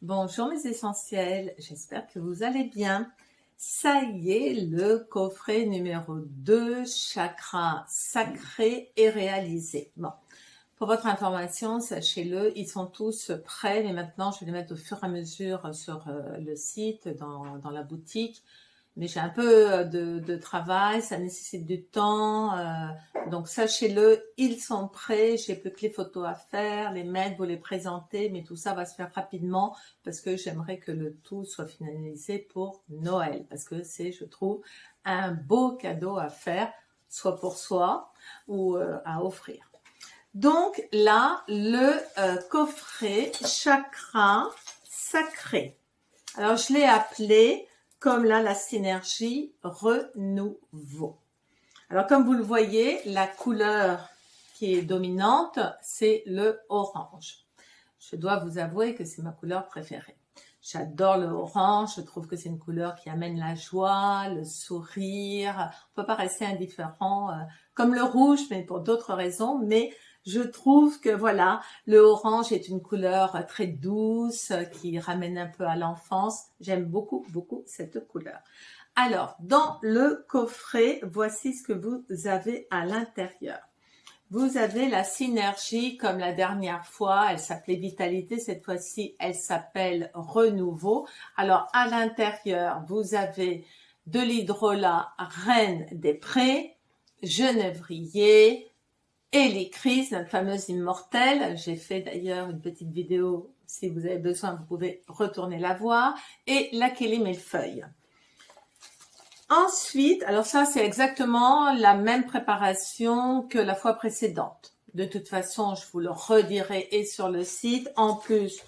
Bonjour mes essentiels, j'espère que vous allez bien. Ça y est, le coffret numéro 2, chakra sacré, est réalisé. Bon, pour votre information, sachez-le, ils sont tous prêts, mais maintenant je vais les mettre au fur et à mesure sur le site, dans la boutique. Mais j'ai un peu de travail, ça nécessite du temps, donc sachez-le, ils sont prêts, j'ai plus que les photos à faire, les mettre, vous les présenter, mais tout ça va se faire rapidement parce que j'aimerais que le tout soit finalisé pour Noël, parce que c'est, je trouve, un beau cadeau à faire, soit pour soi ou à offrir. Donc là, le coffret chakra sacré. Alors je l'ai appelé comme là la synergie renouveau. Alors comme vous le voyez, la couleur qui est dominante, c'est le orange. Je dois vous avouer que c'est ma couleur préférée. J'adore le orange, je trouve que c'est une couleur qui amène la joie, le sourire. On peut pas rester indifférent, comme le rouge, mais pour d'autres raisons. Mais je trouve que voilà, le orange est une couleur très douce, qui ramène un peu à l'enfance. J'aime beaucoup, beaucoup cette couleur. Alors, dans le coffret, voici ce que vous avez à l'intérieur. Vous avez la synergie comme la dernière fois, elle s'appelait vitalité, cette fois-ci elle s'appelle renouveau. Alors à l'intérieur, vous avez de l'hydrolat, reine des prés, genévrier, Hélicris, notre fameuse immortelle. J'ai fait d'ailleurs une petite vidéo, si vous avez besoin, vous pouvez retourner la voir, et la millefeuille. Ensuite, alors ça c'est exactement la même préparation que la fois précédente. De toute façon, je vous le redirai et sur le site. En plus,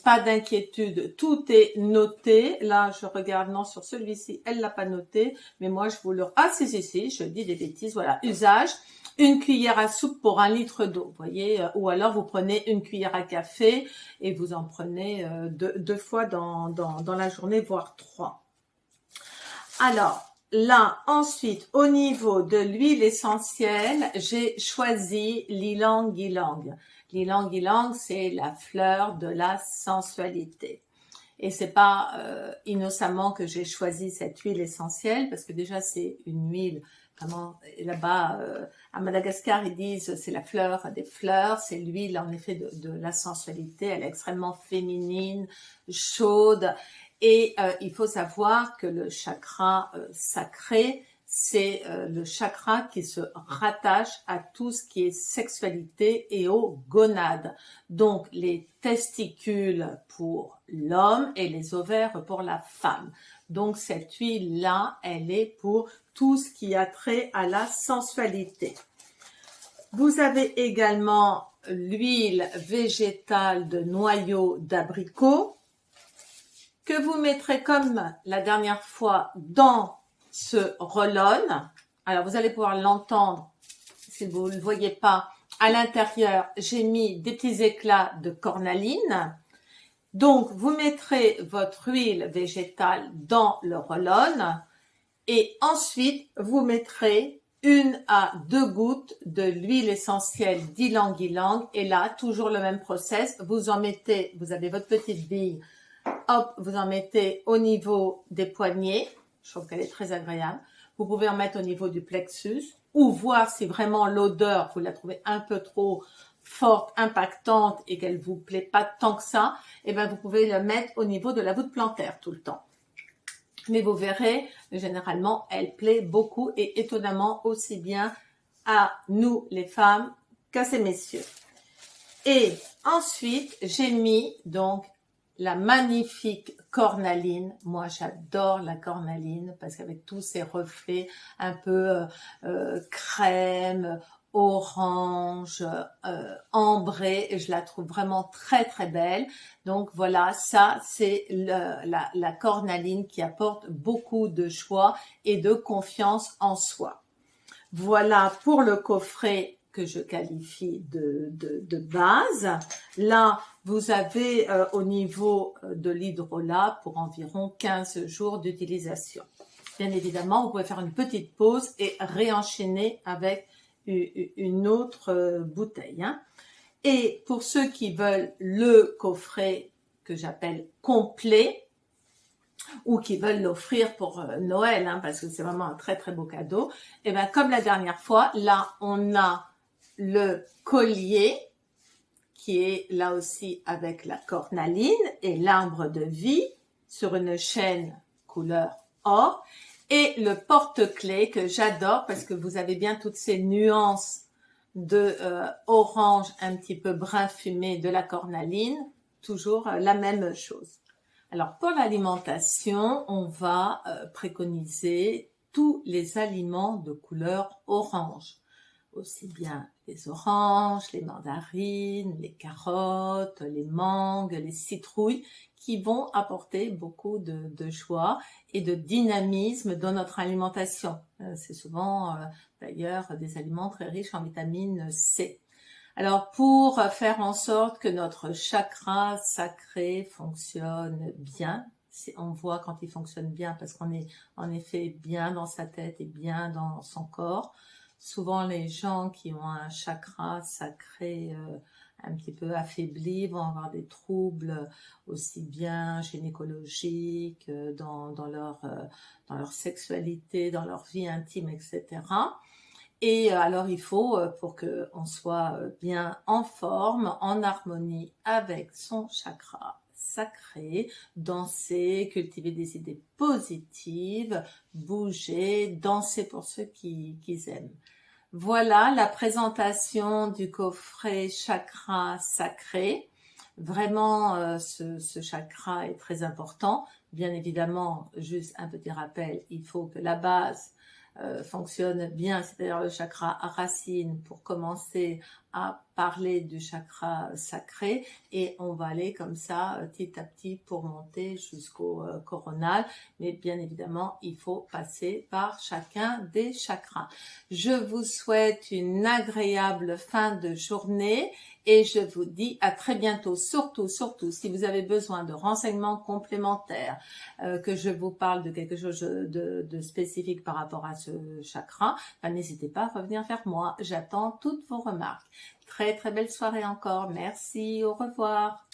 pas d'inquiétude, tout est noté. Là, je regarde, non, sur celui-ci, elle l'a pas noté. Mais moi, je vous le... Ah, si, je dis des bêtises. Voilà, usage. Une cuillère à soupe pour 1 litre d'eau, vous voyez. Ou alors, vous prenez une cuillère à café et vous en prenez deux fois dans la journée, voire 3. Alors, là, ensuite, au niveau de l'huile essentielle, j'ai choisi l'ylang ylang. L'ylang ylang, c'est la fleur de la sensualité. Et c'est pas innocemment que j'ai choisi cette huile essentielle, parce que déjà, c'est une huile, vraiment, là-bas, à Madagascar, ils disent c'est la fleur des fleurs, c'est l'huile, en effet, de la sensualité. Elle est extrêmement féminine, chaude. Et il faut savoir que le chakra sacré, c'est le chakra qui se rattache à tout ce qui est sexualité et aux gonades. Donc les testicules pour l'homme et les ovaires pour la femme. Donc cette huile-là, elle est pour tout ce qui a trait à la sensualité. Vous avez également l'huile végétale de noyau d'abricot, que vous mettrez comme la dernière fois dans ce roll-on. Alors, vous allez pouvoir l'entendre, si vous ne le voyez pas, à l'intérieur, j'ai mis des petits éclats de cornaline. Donc, vous mettrez votre huile végétale dans le roll-on et ensuite, vous mettrez 1 à 2 gouttes de l'huile essentielle d'ylang ylang et là, toujours le même process. Vous en mettez, vous avez votre petite bille, hop, vous en mettez au niveau des poignets. Je trouve qu'elle est très agréable. Vous pouvez en mettre au niveau du plexus ou voir si vraiment l'odeur, vous la trouvez un peu trop forte, impactante et qu'elle vous plaît pas tant que ça, et ben vous pouvez le mettre au niveau de la voûte plantaire tout le temps. Mais vous verrez, généralement, elle plaît beaucoup et étonnamment aussi bien à nous les femmes qu'à ces messieurs. Et ensuite, j'ai mis donc la magnifique cornaline. Moi, j'adore la cornaline parce qu'avec tous ces reflets un peu crème, orange, ambré, je la trouve vraiment très très belle. Donc voilà, ça c'est la cornaline qui apporte beaucoup de joie et de confiance en soi. Voilà pour le coffret que je qualifie de base. Là, vous avez au niveau de l'hydrolat pour environ 15 jours d'utilisation. Bien évidemment, vous pouvez faire une petite pause et réenchaîner avec une autre bouteille. Et pour ceux qui veulent le coffret que j'appelle complet, ou qui veulent l'offrir pour Noël, hein, parce que c'est vraiment un très très beau cadeau, et bien comme la dernière fois, là on a le collier qui est là aussi avec la cornaline et l'arbre de vie sur une chaîne couleur or, et le porte-clés que j'adore parce que vous avez bien toutes ces nuances de orange un petit peu brun fumé de la cornaline, toujours la même chose. Alors pour l'alimentation, on va préconiser tous les aliments de couleur orange, aussi bien les oranges, les mandarines, les carottes, les mangues, les citrouilles, qui vont apporter beaucoup de joie et de dynamisme dans notre alimentation. C'est souvent d'ailleurs des aliments très riches en vitamine C. Alors pour faire en sorte que notre chakra sacré fonctionne bien, on voit quand il fonctionne bien parce qu'on est en effet bien dans sa tête et bien dans son corps. Souvent les gens qui ont un chakra sacré un petit peu affaibli vont avoir des troubles aussi bien gynécologiques, dans leur sexualité, dans leur vie intime, etc. Et alors il faut, pour qu'on soit bien en forme, en harmonie avec son chakra sacré, danser, cultiver des idées positives, bouger, danser pour ceux qui aiment. Voilà la présentation du coffret chakra sacré. Vraiment, ce chakra est très important. Bien évidemment, juste un petit rappel, il faut que la base fonctionne bien, c'est-à-dire le chakra racine, pour commencer à parler du chakra sacré, et on va aller comme ça petit à petit pour monter jusqu'au coronal, mais bien évidemment il faut passer par chacun des chakras. Je vous souhaite une agréable fin de journée et je vous dis à très bientôt. Surtout si vous avez besoin de renseignements complémentaires, que je vous parle de quelque chose de spécifique par rapport à ce chakra, n'hésitez pas à revenir vers moi. J'attends toutes vos remarques. Très très belle soirée encore. Merci, au revoir.